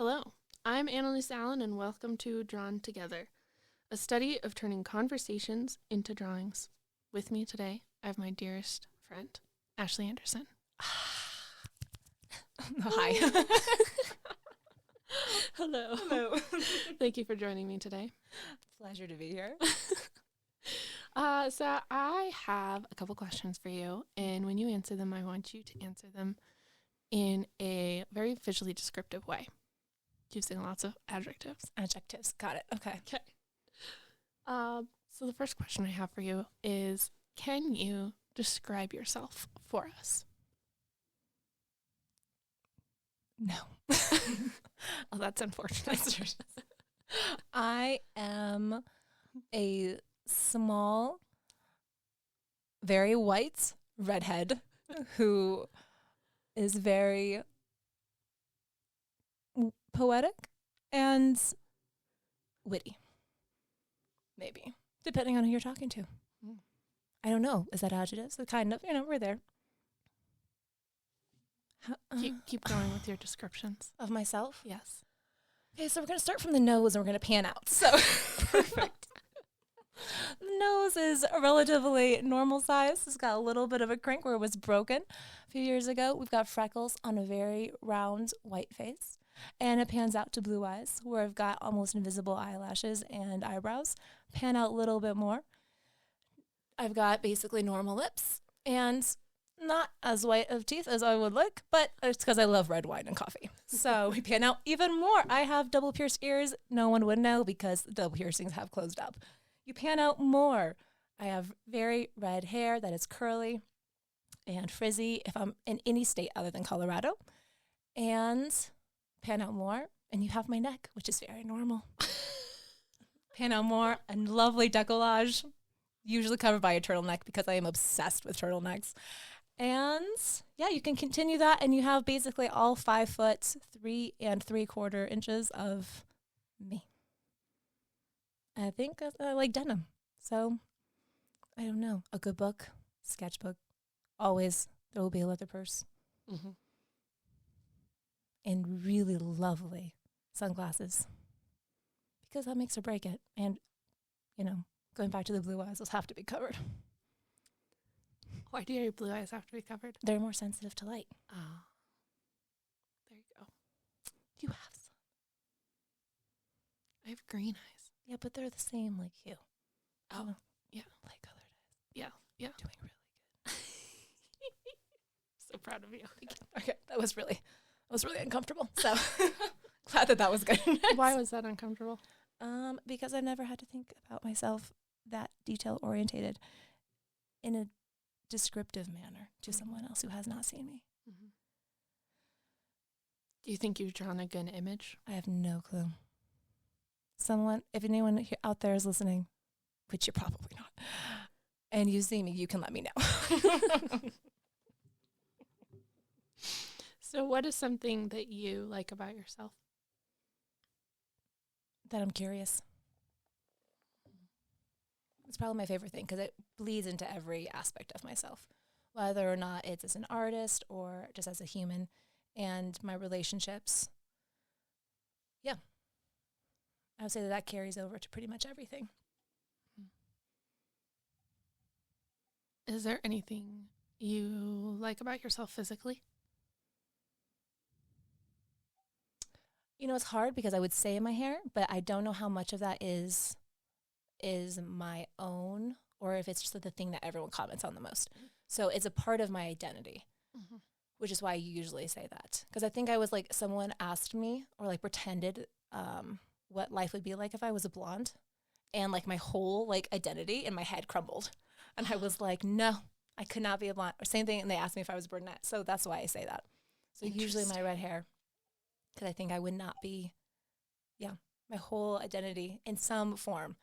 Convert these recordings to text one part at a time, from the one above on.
Hello, I'm Annalise Allen, and welcome to Drawn Together, a study of turning conversations into drawings. With me today, I have my dearest friend, Ashley Andersen. Hi. Hello. Hello. Thank you for joining me today. Pleasure to be here. So I have a couple questions for you, and when you answer them, I want you to answer them in a very visually descriptive way, using lots of adjectives. Adjectives. Got it. Okay. Okay. So the first question I have for you is, can you describe yourself for us? No. Oh, that's unfortunate. I am a small, very white redhead who is very poetic and witty. Maybe. Depending on who you're talking to. Mm. I don't know. Is that adjectives? So kind of, we're there. Keep going with your descriptions. Of myself? Yes. Okay, so we're going to start from the nose and we're going to pan out. So Perfect. the nose is a relatively normal size. It's got a little bit of a crink where it was broken a few years ago. We've got freckles on a very round white face. And it pans out to blue eyes, where I've got almost invisible eyelashes and eyebrows. Pan out a little bit more. I've got basically normal lips and not as white of teeth as I would like, but it's because I love red wine and coffee. So we pan out even more. I have double pierced ears. No one would know because the double piercings have closed up. You pan out more. I have very red hair that is curly and frizzy if I'm in any state other than Colorado. And pan out more, and you have my neck, which is very normal. Pan out more, and lovely decollage, usually covered by a turtleneck because I am obsessed with turtlenecks. And yeah, you can continue that, and you have basically all 5 foot 3 3/4 inches of me. I think I like denim, so I don't know. A good book, sketchbook, always there will be a leather purse. Mm-hmm. And really lovely sunglasses because that makes or break it. And, going back to the blue eyes, those have to be covered. Why do your blue eyes have to be covered? They're more sensitive to light. Oh. There you go. You have some. I have green eyes. Yeah, but they're the same like you. Oh, yeah. Like colored eyes. Yeah, yeah. Doing really good. So proud of you. Okay, that was really uncomfortable. So glad that was good. Why was that uncomfortable? Because I never had to think about myself that detail orientated in a descriptive manner to someone else who has not seen me. Mm-hmm. Do you think you've drawn a good image? I have no clue. If anyone out there is listening, which you're probably not, and you see me, you can let me know. So what is something that you like about yourself? That I'm curious. It's probably my favorite thing because it bleeds into every aspect of myself, whether or not it's as an artist or just as a human, and my relationships. Yeah. I would say that carries over to pretty much everything. Is there anything you like about yourself physically? It's hard because I would say my hair, but I don't know how much of that is my own or if it's just the thing that everyone comments on the most. So it's a part of my identity, which is why you usually say that. Because I think I was like, someone asked me or like pretended what life would be like if I was a blonde. And like my whole like identity in my head crumbled. And I was like, no, I could not be a blonde. Or same thing, and they asked me if I was a brunette. So that's why I say that. So usually my red hair. Because I think I would not be, my whole identity in some form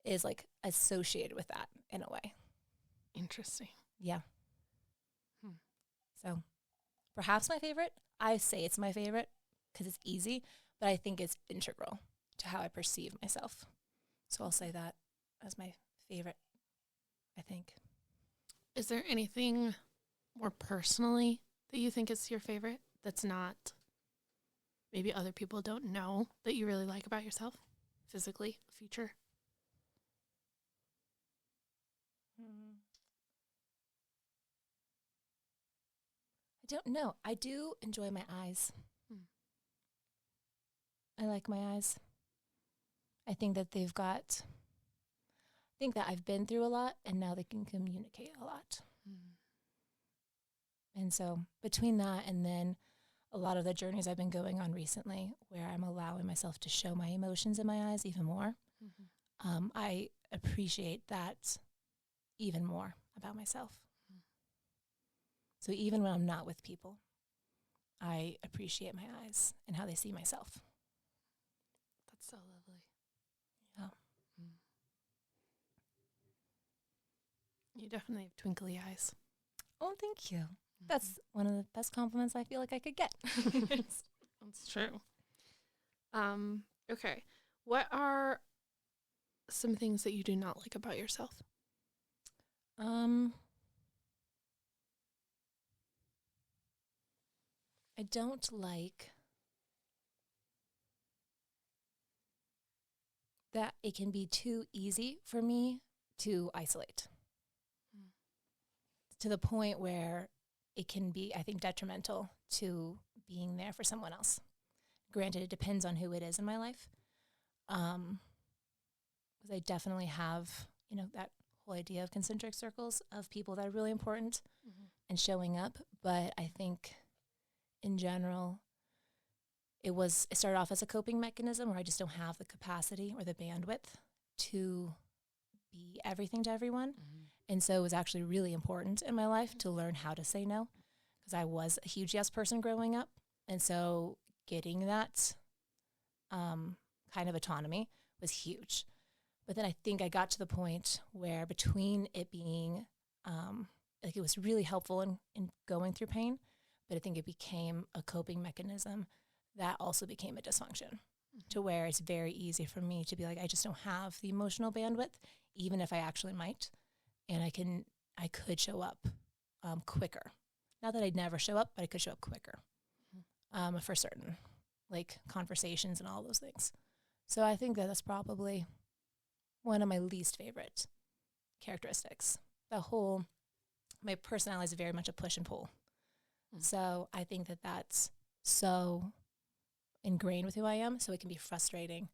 is like associated with that in a way. Interesting. Yeah. So perhaps my favorite, I say it's my favorite because it's easy, but I think it's integral to how I perceive myself. So I'll say that as my favorite, I think. Is there anything more personally that you think is your favorite that's not maybe other people don't know that you really like about yourself physically, feature? I don't know. I do enjoy my eyes. Hmm. I like my eyes. I think that I've been through a lot and now they can communicate a lot. And so between that and then a lot of the journeys I've been going on recently where I'm allowing myself to show my emotions in my eyes even more, I appreciate that even more about myself. So even when I'm not with people, I appreciate my eyes and how they see myself. That's so lovely. Yeah. You definitely have twinkly eyes. Oh, thank you. That's one of the best compliments I feel like I could get. That's true. Okay. What are some things that you do not like about yourself? I don't like that it can be too easy for me to isolate to the point where it can be, I think, detrimental to being there for someone else. Granted, it depends on who it is in my life. Because I definitely have, that whole idea of concentric circles of people that are really important and showing up. But I think in general, it started off as a coping mechanism where I just don't have the capacity or the bandwidth to be everything to everyone. And so it was actually really important in my life to learn how to say no, because I was a huge yes person growing up. And so getting that kind of autonomy was huge. But then I think I got to the point where between it being, it was really helpful in going through pain, but I think it became a coping mechanism that also became a dysfunction to where it's very easy for me to be like, I just don't have the emotional bandwidth, even if I actually might. And I could show up quicker. Not that I'd never show up, but I could show up quicker for certain conversations and all those things. So I think that's probably one of my least favorite characteristics. My personality is very much a push and pull. So I think that that's so ingrained with who I am, so it can be frustrating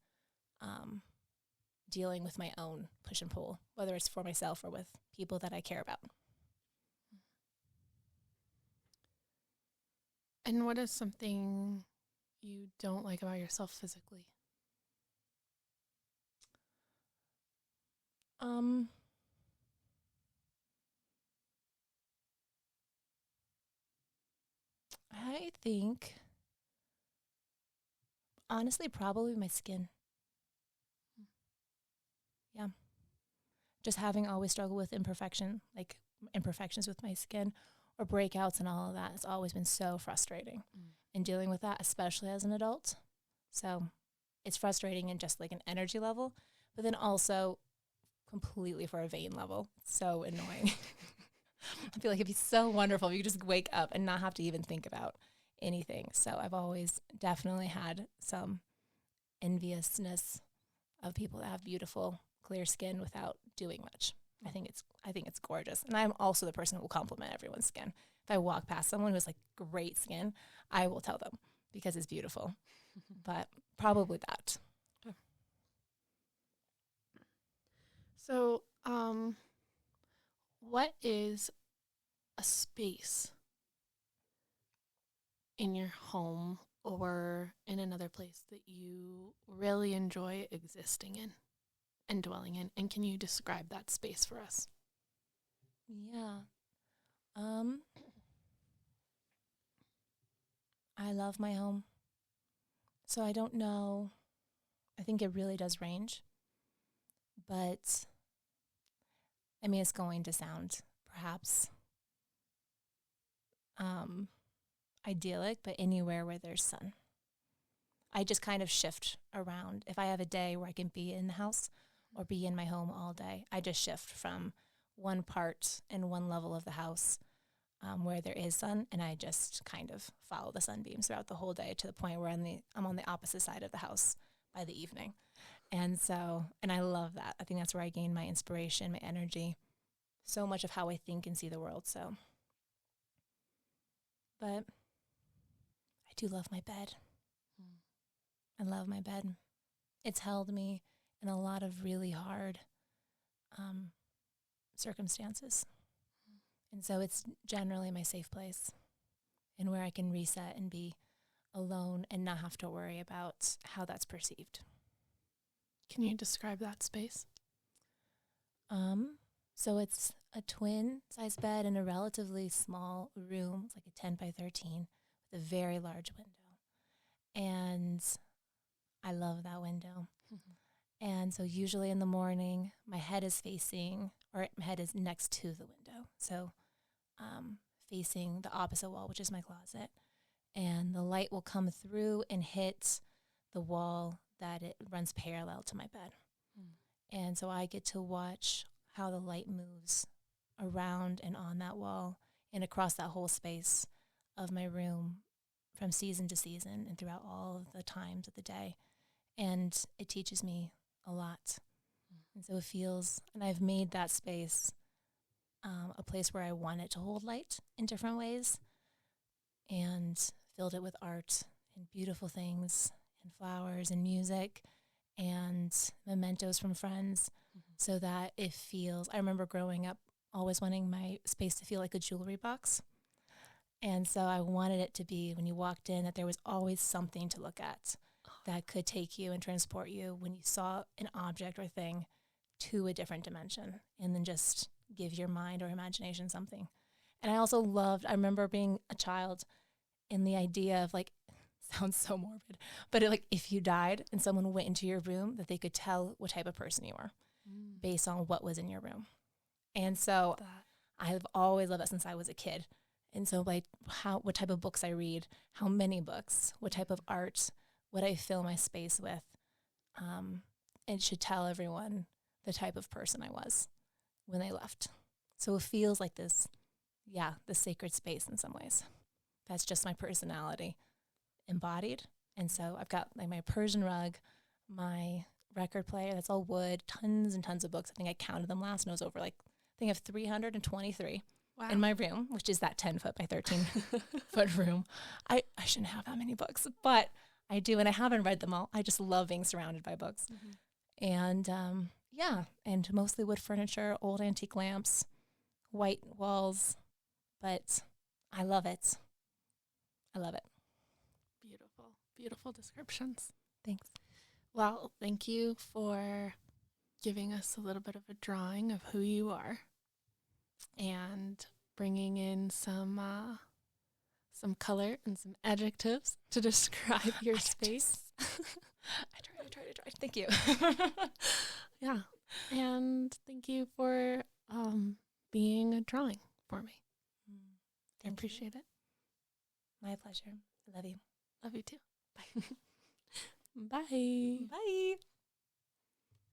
dealing with my own push and pull, whether it's for myself or with people that I care about. And what is something you don't like about yourself physically? I think, honestly, probably my skin. Yeah. Just having always struggled with imperfections with my skin or breakouts and all of that has always been so frustrating. And dealing with that, especially as an adult. So it's frustrating in just an energy level, but then also completely for a vein level. It's so annoying. I feel like it'd be so wonderful if you could just wake up and not have to even think about anything. So I've always definitely had some enviousness of people that have beautiful, clear skin without doing much. I think it's gorgeous. And I'm also the person who will compliment everyone's skin. If I walk past someone who has great skin, I will tell them because it's beautiful. But probably that. So, what is a space in your home or in another place that you really enjoy existing in and dwelling in? And can you describe that space for us? Yeah. I love my home. So I don't know. I think it really does range. But, I mean, it's going to sound perhaps idyllic, but anywhere where there's sun. I just kind of shift around. If I have a day where I can be in the house or be in my home all day, I just shift from one part and one level of the house where there is sun, and I just kind of follow the sunbeams throughout the whole day to the point where I'm on the opposite side of the house by the evening. And I love that. I think that's where I gain my inspiration, my energy, so much of how I think and see the world. But I do love my bed. I love my bed. It's held me in a lot of really hard circumstances. And so it's generally my safe place and where I can reset and be alone and not have to worry about how that's perceived. Can you describe that space? So it's a twin size bed in a relatively small room. It's like a 10 by 13 with a very large window. And I love that window. Mm-hmm. And so usually in the morning, my head is next to the window. So facing the opposite wall, which is my closet. And the light will come through and hit the wall that it runs parallel to my bed. And so I get to watch how the light moves around and on that wall and across that whole space of my room from season to season and throughout all of the times of the day. And it teaches me a lot. And so it feels, and I've made that space a place where I want it to hold light in different ways, and filled it with art and beautiful things and flowers and music and mementos from friends, so that it feels, I remember growing up always wanting my space to feel like a jewelry box. And so I wanted it to be, when you walked in, that there was always something to look at that could take you and transport you when you saw an object or thing to a different dimension, and then just give your mind or imagination something. And I remember being a child and the idea of, like, sounds so morbid, but if you died and someone went into your room, that they could tell what type of person you were based on what was in your room. And so I've always loved that since I was a kid. And so, like, what type of books I read, how many books, what type of art, what I fill my space with, it should tell everyone the type of person I was when they left. So it feels like the sacred space in some ways. That's just my personality embodied. And so I've got, like, my Persian rug, my record player, that's all wood, tons and tons of books. I think I counted them last, and it was over, I think I have 323 in my room, which is that 10 foot by 13 foot room. I shouldn't have that many books, but I do, and I haven't read them all. I just love being surrounded by books. And and mostly wood furniture, old antique lamps, white walls, but I love it. I love it. Beautiful, beautiful descriptions. Thanks. Well, thank you for giving us a little bit of a drawing of who you are and bringing in some color and some adjectives to describe your space. I tried. Thank you. Yeah. And thank you for being a drawing for me. I appreciate it. My pleasure. I love you. Love you too. Bye. Bye. Bye.